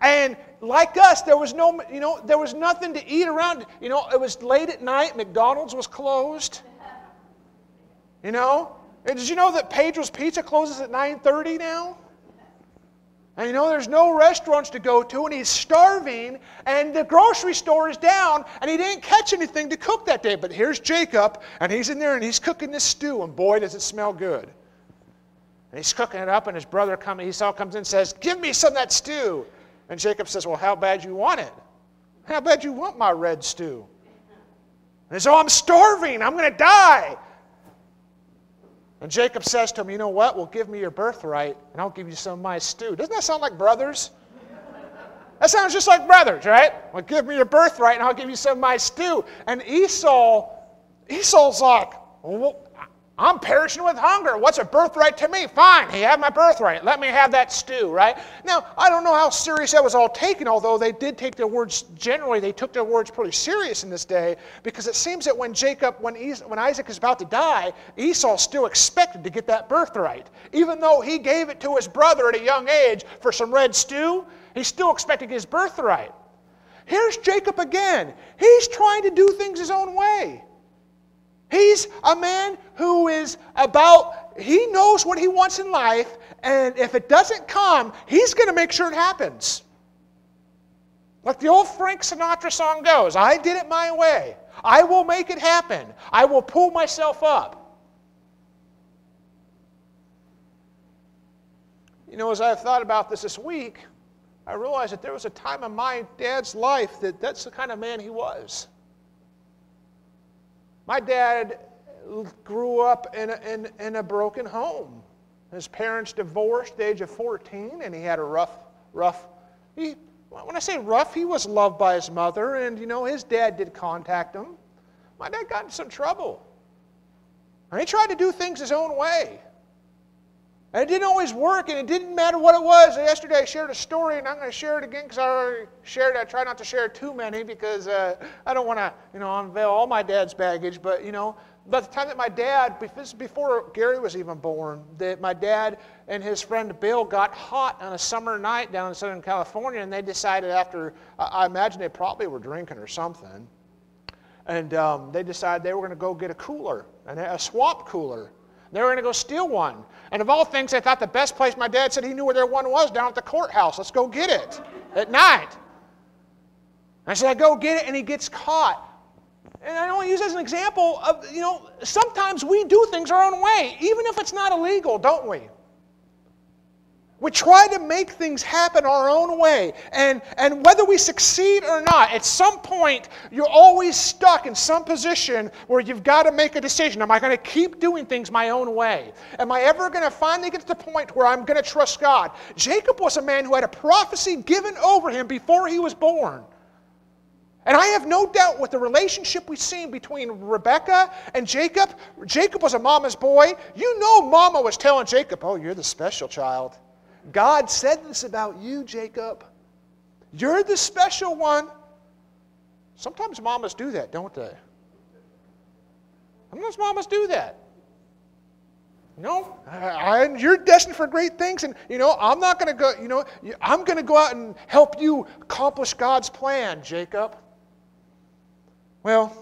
And like us, there was there was nothing to eat around. It was late at night. McDonald's was closed. And did you know that Pedro's Pizza closes at 9:30 now? And there's no restaurants to go to, and he's starving, and the grocery store is down, and he didn't catch anything to cook that day. But here's Jacob, and he's in there, and he's cooking this stew, and boy, does it smell good. And he's cooking it up, and his brother Esau comes in and says, "Give me some of that stew." And Jacob says, "Well, how bad you want it? How bad you want my red stew?" And he says, "Oh, I'm starving. I'm going to die." And Jacob says to him, "You know what? Well, give me your birthright, and I'll give you some of my stew." Doesn't that sound like brothers? That sounds just like brothers, right? "Well, give me your birthright, and I'll give you some of my stew." And Esau's like, "Well, I'm perishing with hunger. What's a birthright to me? Fine, you have my birthright. Let me have that stew," right? Now, I don't know how serious that was all taken, although they did take their words, generally they took their words pretty serious in this day, because it seems that when Isaac is about to die, Esau still expected to get that birthright. Even though he gave it to his brother at a young age for some red stew, he still expected his birthright. Here's Jacob again. He's trying to do things his own way. He's a man who he knows what he wants in life, and if it doesn't come, he's going to make sure it happens. Like the old Frank Sinatra song goes, "I did it my way. I will make it happen. I will pull myself up." As I've thought about this week, I realized that there was a time in my dad's life that's the kind of man he was. My dad grew up in a broken home. His parents divorced at the age of 14, and he had a rough. When I say rough, he was loved by his mother, and his dad did contact him. My dad got in some trouble, and he tried to do things his own way. And it didn't always work, and it didn't matter what it was. Yesterday I shared a story, and I'm going to share it again because I already shared it. I try not to share too many because I don't want to unveil all my dad's baggage. But, by the time that my dad, this is before Gary was even born, that my dad and his friend Bill got hot on a summer night down in Southern California, and they decided I imagine they probably were drinking or something, and they decided they were going to go get a cooler, a swamp cooler. They were going to go steal one. And of all things, I thought the best place, my dad said he knew where there one was, down at the courthouse. Let's go get it at night. And I said, I go get it, and he gets caught. And I only use as an example of, sometimes we do things our own way, even if it's not illegal, don't we? We try to make things happen our own way. And whether we succeed or not, at some point, you're always stuck in some position where you've got to make a decision. Am I going to keep doing things my own way? Am I ever going to finally get to the point where I'm going to trust God? Jacob was a man who had a prophecy given over him before he was born. And I have no doubt with the relationship we've seen between Rebekah and Jacob. Jacob was a mama's boy. Mama was telling Jacob, "Oh, you're the special child. God said this about you, Jacob. You're the special one." Sometimes mamas do that, don't they? Sometimes mamas do that. You're destined for great things, and I'm not going to go. I'm going to go out and help you accomplish God's plan, Jacob. Well,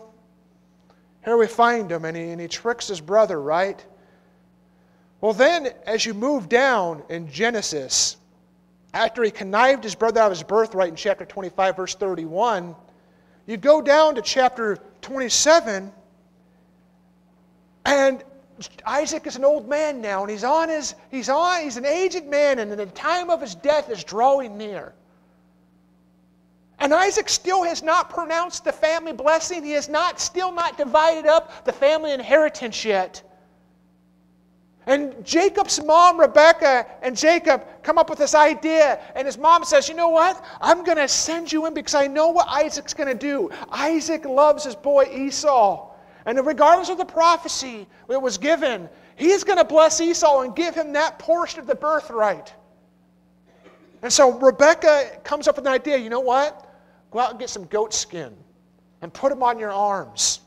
here we find him, and he tricks his brother, right? Well, then, as you move down in Genesis, after he connived his brother out of his birthright in chapter 25, verse 31, you go down to chapter 27, and Isaac is an old man now, and he's an aged man, and the time of his death is drawing near. And Isaac still has not pronounced the family blessing. He has still not divided up the family inheritance yet. And Jacob's mom, Rebekah, and Jacob come up with this idea. And his mom says, "You know what? I'm going to send you in because I know what Isaac's going to do. Isaac loves his boy Esau. And regardless of the prophecy that was given, he's going to bless Esau and give him that portion of the birthright." And so Rebekah comes up with an idea. You know what? Go out and get some goat skin and put them on your arms.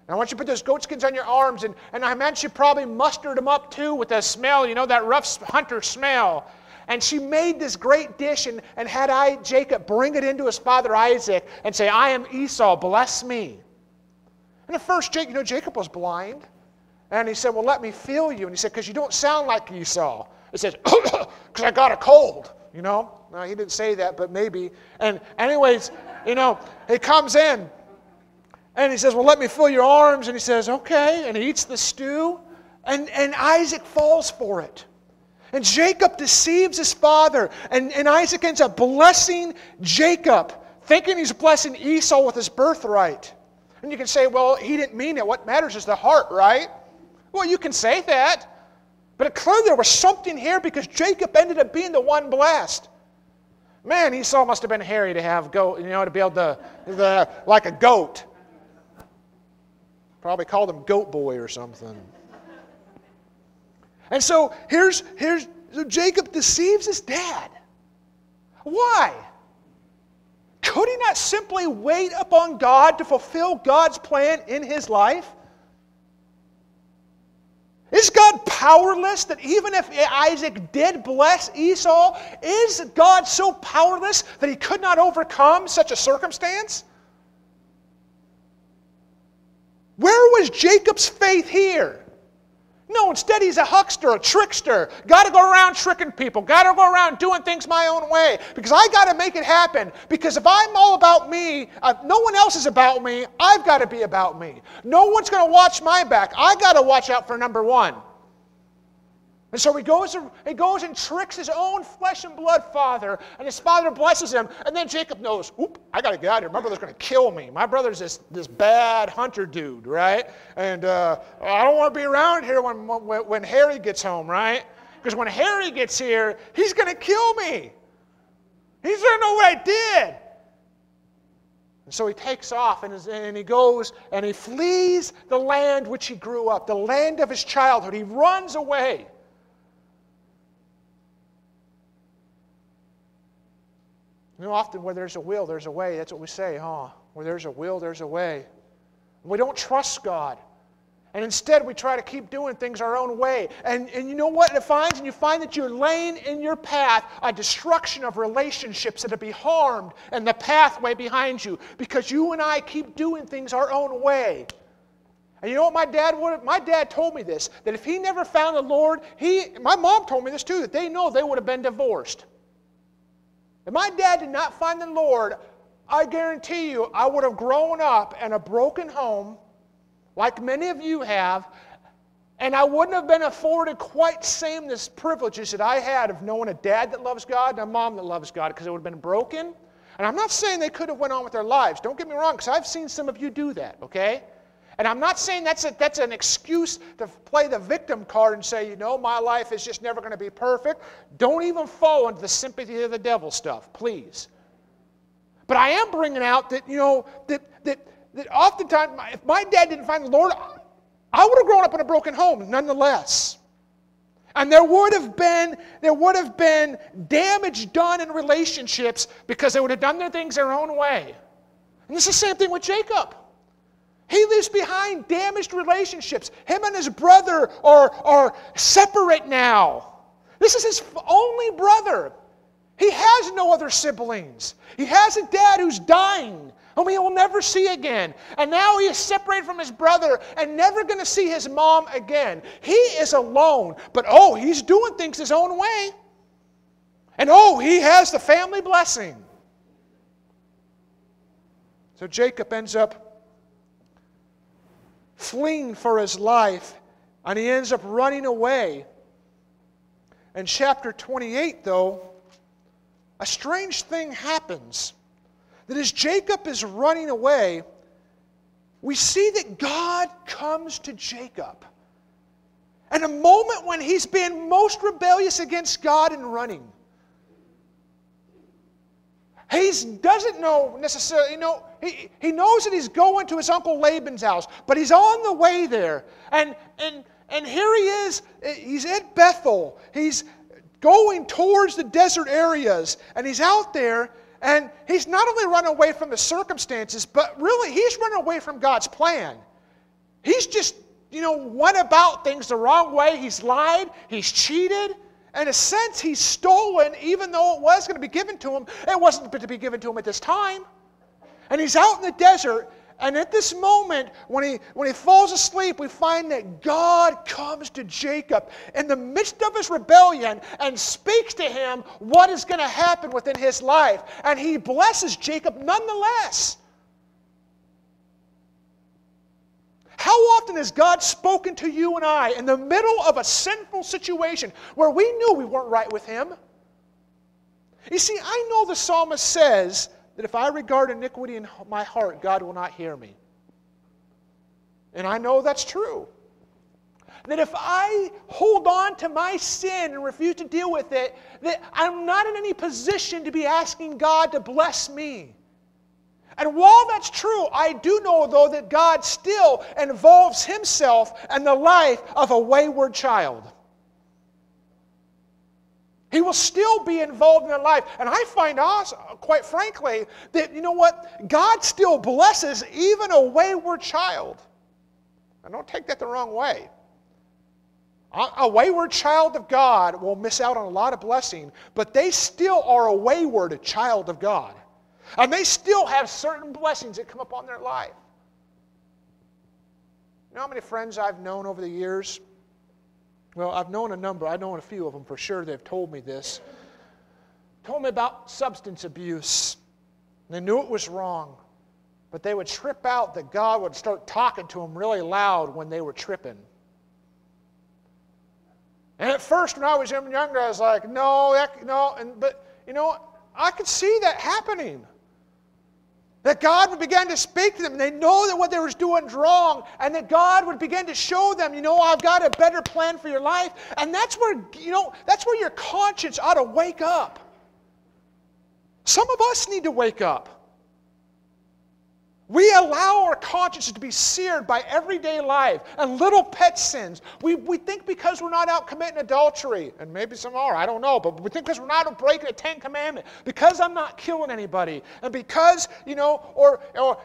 And I want you to put those goat skins on your arms, and I imagine you probably mustered them up too with the smell, that rough hunter smell. And she made this great dish and had Jacob bring it into his father Isaac and say, I am Esau, bless me. And at first, Jacob was blind. And he said, well, let me feel you. And he said, because you don't sound like Esau. It says, because I got a cold, No, he didn't say that, but maybe. And anyways, he comes in. And he says, well, let me feel your arms. And he says, okay. And he eats the stew. And Isaac falls for it. And Jacob deceives his father. And Isaac ends up blessing Jacob, thinking he's blessing Esau with his birthright. And you can say, well, he didn't mean it. What matters is the heart, right? Well, you can say that. But clearly there was something here because Jacob ended up being the one blessed. Man, Esau must have been hairy to have goat, to be able to, like a goat. Probably called him Goat Boy or something. And so so Jacob deceives his dad. Why? Could he not simply wait upon God to fulfill God's plan in his life? Is God powerless that even if Isaac did bless Esau, is God so powerless that he could not overcome such a circumstance? Where was Jacob's faith here? No, instead he's a huckster, a trickster. Got to go around tricking people. Got to go around doing things my own way. Because I got to make it happen. Because if I'm all about me, no one else is about me. I've got to be about me. No one's going to watch my back. I got to watch out for number one. And so he goes and tricks his own flesh and blood father, and his father blesses him, and then Jacob knows, oop, I got to get out of here. My brother's going to kill me. My brother's this bad hunter dude, right? And I don't want to be around here when Harry gets home, right? Because when Harry gets here, he's going to kill me. He's going to know what I did. And so he takes off, and he goes, and he flees the land which he grew up, the land of his childhood. He runs away. Often where there's a will, there's a way. That's what we say, huh? Where there's a will, there's a way. We don't trust God. And instead, we try to keep doing things our own way. And you know what it finds? And you find that you're laying in your path a destruction of relationships that will be harmed in the pathway behind you because you and I keep doing things our own way. And you know what my dad told me this, that if he never found the Lord, my mom told me this too, that they would have been divorced. If my dad did not find the Lord, I guarantee you I would have grown up in a broken home, like many of you have, and I wouldn't have been afforded quite the privileges that I had of knowing a dad that loves God and a mom that loves God, because it would have been broken. And I'm not saying they could have went on with their lives. Don't get me wrong, because I've seen some of you do that, okay? And I'm not saying that's an excuse to play the victim card and say, my life is just never going to be perfect. Don't even fall into the sympathy of the devil stuff, please. But I am bringing out that, that oftentimes, if my dad didn't find the Lord, I would have grown up in a broken home nonetheless. And there would have been damage done in relationships because they would have done their things their own way. And it's the same thing with Jacob. He leaves behind damaged relationships. Him and his brother are separate now. This is his only brother. He has no other siblings. He has a dad who's dying, whom he will never see again. And now he is separated from his brother and never going to see his mom again. He is alone, but he's doing things his own way. And he has the family blessing. So Jacob ends up fleeing for his life, and he ends up running away. In chapter 28, though, a strange thing happens. That as Jacob is running away, we see that God comes to Jacob. And a moment when he's been most rebellious against God and running. He doesn't know necessarily, he knows that he's going to his uncle Laban's house, but he's on the way there. And here he is, he's at Bethel. He's going towards the desert areas, and he's out there, and he's not only running away from the circumstances, but really he's running away from God's plan. He's just, went about things the wrong way. He's lied, he's cheated, in a sense, he's stolen, even though it was going to be given to him. It wasn't to be given to him at this time. And he's out in the desert, and at this moment, when he falls asleep, we find that God comes to Jacob in the midst of his rebellion and speaks to him what is going to happen within his life. And he blesses Jacob nonetheless. How often has God spoken to you and I in the middle of a sinful situation where we knew we weren't right with Him? You see, I know the psalmist says that if I regard iniquity in my heart, God will not hear me. And I know that's true. That if I hold on to my sin and refuse to deal with it, that I'm not in any position to be asking God to bless me. And while that's true, I do know, though, that God still involves Himself in the life of a wayward child. He will still be involved in their life. And I find, quite frankly, that, you know what? God still blesses even a wayward child. And don't take that the wrong way. A wayward child of God will miss out on a lot of blessing, but they still are a wayward child of God. And they still have certain blessings that come upon their life. You know how many friends I've known over the years? Well, I've known a number. I've known a few of them for sure. They've told me this. Told me about substance abuse. They knew it was wrong. But they would trip out that God would start talking to them really loud when they were tripping. And at first, when I was younger, I was like, no. But, you know, I could see that happening. That God would begin to speak to them, and they know that what they were doing is wrong, and that God would begin to show them, you know, I've got a better plan for your life. And that's where, you know, that's where your conscience ought to wake up. Some of us need to wake up. We allow our consciences to be seared by everyday life and little pet sins. We think because we're not out committing adultery, and maybe some are, I don't know, but we think because we're not out breaking a 10 commandment, because I'm not killing anybody, and because, you know,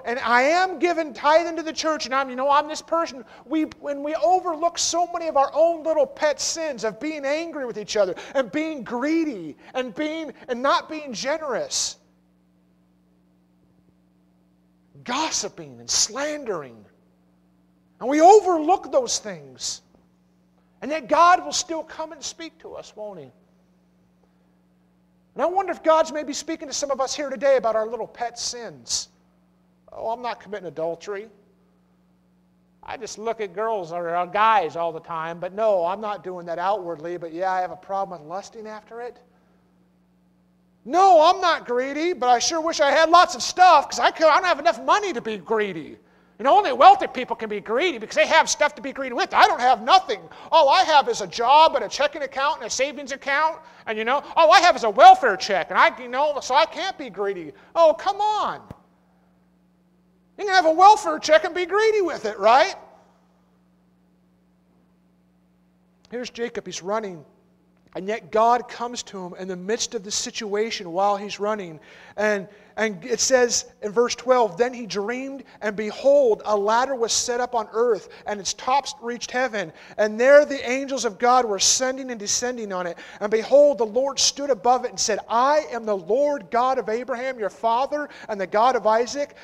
and I am giving tithing to the church, and I'm this person. When we overlook so many of our own little pet sins of being angry with each other and being greedy and not being generous. Gossiping and slandering. And we overlook those things. And yet God will still come and speak to us, won't He? And I wonder if God's maybe speaking to some of us here today about our little pet sins. Oh, I'm not committing adultery. I just look at girls or guys all the time, but no, I'm not doing that outwardly, but yeah, I have a problem with lusting after it. No, I'm not greedy, but I sure wish I had lots of stuff because I don't have enough money to be greedy. You know, only wealthy people can be greedy because they have stuff to be greedy with. I don't have nothing. All I have is a job and a checking account and a savings account. And, you know, all I have is a welfare check. And, so I can't be greedy. Oh, come on. You can have a welfare check and be greedy with it, right? Here's Jacob. He's running. And yet God comes to him in the midst of the situation while he's running. And it says in verse 12, then he dreamed, and behold, a ladder was set up on earth, and its tops reached heaven. And there the angels of God were ascending and descending on it. And behold, the Lord stood above it and said, I am the Lord God of Abraham, your father, and the God of Isaac.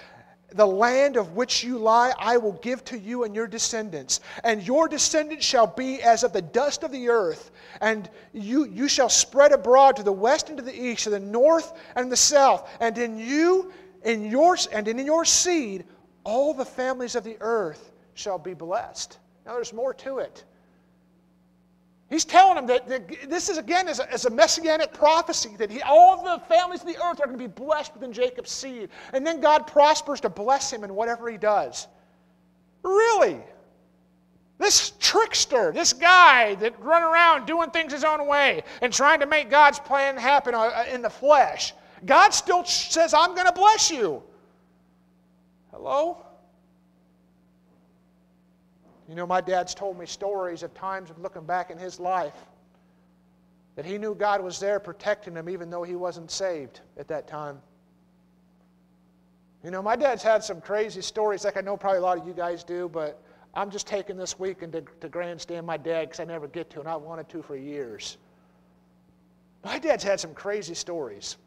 The land of which you lie, I will give to you and your descendants. And your descendants shall be as of the dust of the earth. And you shall spread abroad to the west and to the east, to the north and the south. And in your seed, all the families of the earth shall be blessed. Now there's more to it. He's telling them that this is, again, as a messianic prophecy, that all the families of the earth are going to be blessed within Jacob's seed. And then God prospers to bless him in whatever he does. Really? This trickster, this guy that run around doing things his own way and trying to make God's plan happen in the flesh, God still says, I'm going to bless you. Hello? You know, my dad's told me stories of times of looking back in his life that he knew God was there protecting him even though he wasn't saved at that time. You know, my dad's had some crazy stories like I know probably a lot of you guys do, but I'm just taking this weekend to grandstand my dad because I never get to, and I wanted to for years. My dad's had some crazy stories.